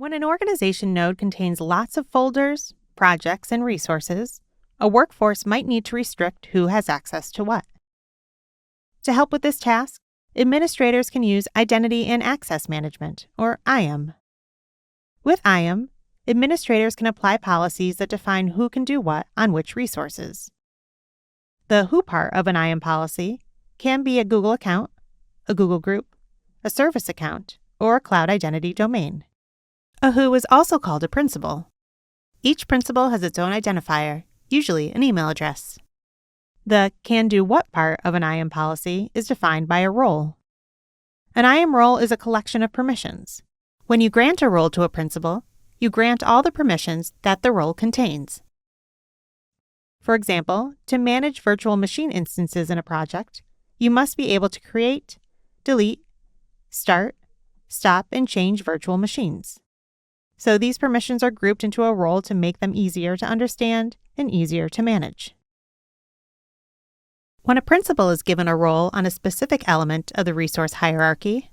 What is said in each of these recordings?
When an organization node contains lots of folders, projects, and resources, a workforce might need to restrict who has access to what. To help with this task, administrators can use Identity and Access Management, or IAM. With IAM, administrators can apply policies that define who can do what on which resources. The who part of an IAM policy can be a Google account, a Google group, a service account, or a cloud identity domain. A who is also called a principal. Each principal has its own identifier, usually an email address. The can do what part of an IAM policy is defined by a role. An IAM role is a collection of permissions. When you grant a role to a principal, you grant all the permissions that the role contains. For example, to manage virtual machine instances in a project, you must be able to create, delete, start, stop, and change virtual machines. So these permissions are grouped into a role to make them easier to understand and easier to manage. When a principal is given a role on a specific element of the resource hierarchy,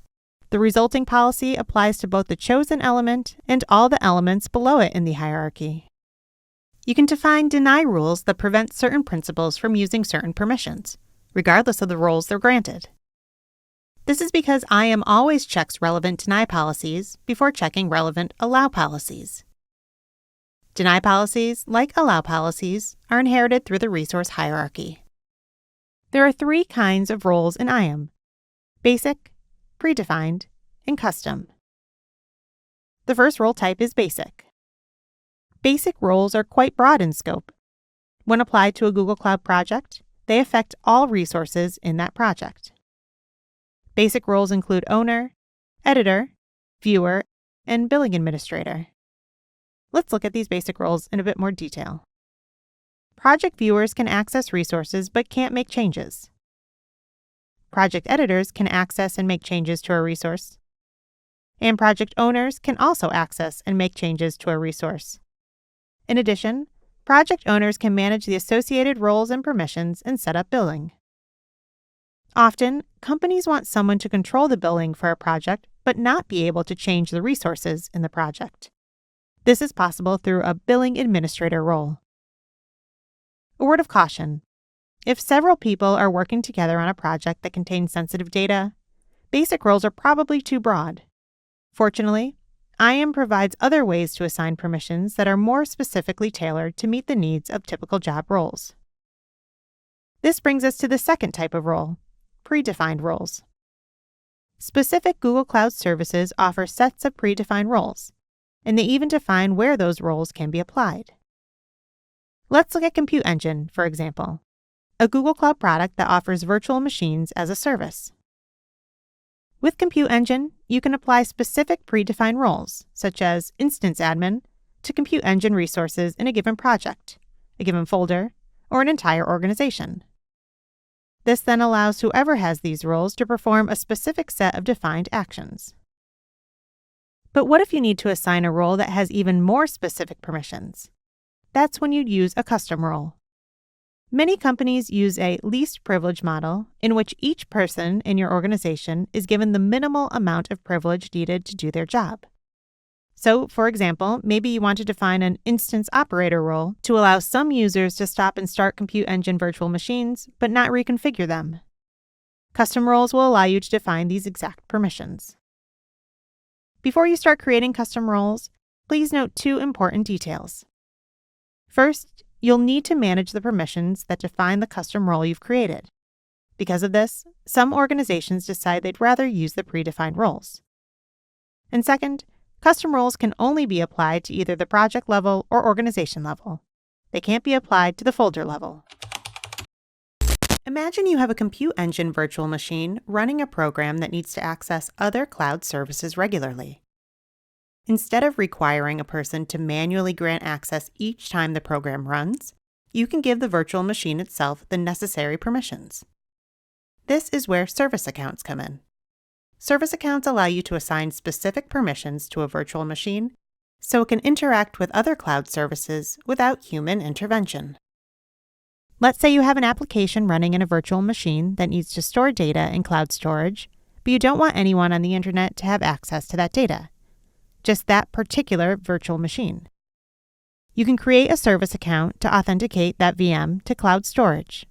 the resulting policy applies to both the chosen element and all the elements below it in the hierarchy. You can define deny rules that prevent certain principals from using certain permissions, regardless of the roles they're granted. This is because IAM always checks relevant deny policies before checking relevant allow policies. Deny policies, like allow policies, are inherited through the resource hierarchy. There are 3 kinds of roles in IAM: basic, predefined, and custom. The first role type is basic. Basic roles are quite broad in scope. When applied to a Google Cloud project, they affect all resources in that project. Basic roles include owner, editor, viewer, and billing administrator. Let's look at these basic roles in a bit more detail. Project viewers can access resources but can't make changes. Project editors can access and make changes to a resource. And project owners can also access and make changes to a resource. In addition, project owners can manage the associated roles and permissions and set up billing. Often, companies want someone to control the billing for a project but not be able to change the resources in the project. This is possible through a billing administrator role. A word of caution: if several people are working together on a project that contains sensitive data, basic roles are probably too broad. Fortunately, IAM provides other ways to assign permissions that are more specifically tailored to meet the needs of typical job roles. This brings us to the second type of role: predefined roles. Specific Google Cloud services offer sets of predefined roles, and they even define where those roles can be applied. Let's look at Compute Engine, for example, a Google Cloud product that offers virtual machines as a service. With Compute Engine, you can apply specific predefined roles, such as instance admin, to Compute Engine resources in a given project, a given folder, or an entire organization. This then allows whoever has these roles to perform a specific set of defined actions. But what if you need to assign a role that has even more specific permissions? That's when you'd use a custom role. Many companies use a least privilege model in which each person in your organization is given the minimal amount of privilege needed to do their job. So, for example, maybe you want to define an instance operator role to allow some users to stop and start Compute Engine virtual machines, but not reconfigure them. Custom roles will allow you to define these exact permissions. Before you start creating custom roles, please note 2 important details. First, you'll need to manage the permissions that define the custom role you've created. Because of this, some organizations decide they'd rather use the predefined roles. And second, custom roles can only be applied to either the project level or organization level. They can't be applied to the folder level. Imagine you have a Compute Engine virtual machine running a program that needs to access other cloud services regularly. Instead of requiring a person to manually grant access each time the program runs, you can give the virtual machine itself the necessary permissions. This is where service accounts come in. Service accounts allow you to assign specific permissions to a virtual machine so it can interact with other cloud services without human intervention. Let's say you have an application running in a virtual machine that needs to store data in cloud storage, but you don't want anyone on the internet to have access to that data. just that particular virtual machine. You can create a service account to authenticate that VM to cloud storage.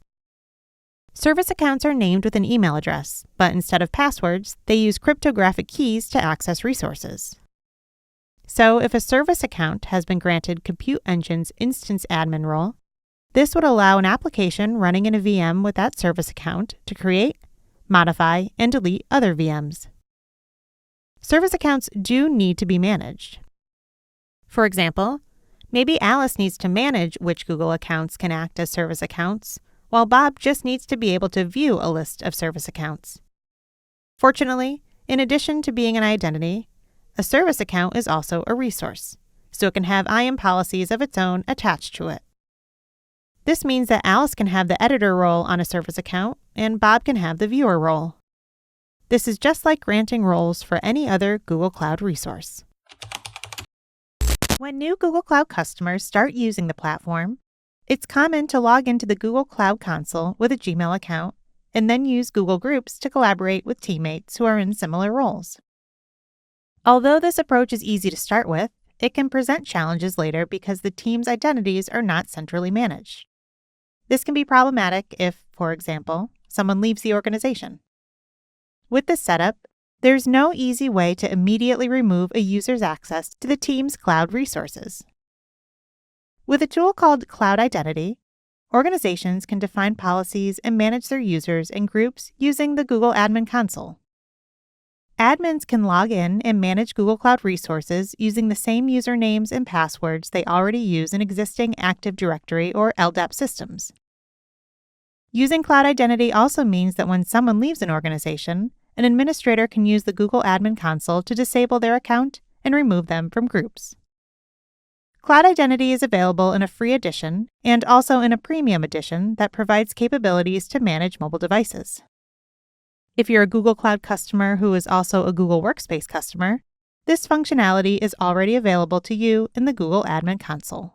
Service accounts are named with an email address, but instead of passwords, they use cryptographic keys to access resources. So if a service account has been granted Compute Engine's instance admin role, this would allow an application running in a VM with that service account to create, modify, and delete other VMs. Service accounts do need to be managed. For example, maybe Alice needs to manage which Google accounts can act as service accounts, while Bob just needs to be able to view a list of service accounts. Fortunately, in addition to being an identity, a service account is also a resource, so it can have IAM policies of its own attached to it. This means that Alice can have the editor role on a service account, and Bob can have the viewer role. This is just like granting roles for any other Google Cloud resource. When new Google Cloud customers start using the platform, it's common to log into the Google Cloud Console with a Gmail account and then use Google Groups to collaborate with teammates who are in similar roles. Although this approach is easy to start with, it can present challenges later because the team's identities are not centrally managed. This can be problematic if, for example, someone leaves the organization. With this setup, there's no easy way to immediately remove a user's access to the team's cloud resources. With a tool called Cloud Identity, organizations can define policies and manage their users and groups using the Google Admin Console. Admins can log in and manage Google Cloud resources using the same usernames and passwords they already use in existing Active Directory or LDAP systems. Using Cloud Identity also means that when someone leaves an organization, an administrator can use the Google Admin Console to disable their account and remove them from groups. Cloud Identity is available in a free edition and also in a premium edition that provides capabilities to manage mobile devices. If you're a Google Cloud customer who is also a Google Workspace customer, this functionality is already available to you in the Google Admin Console.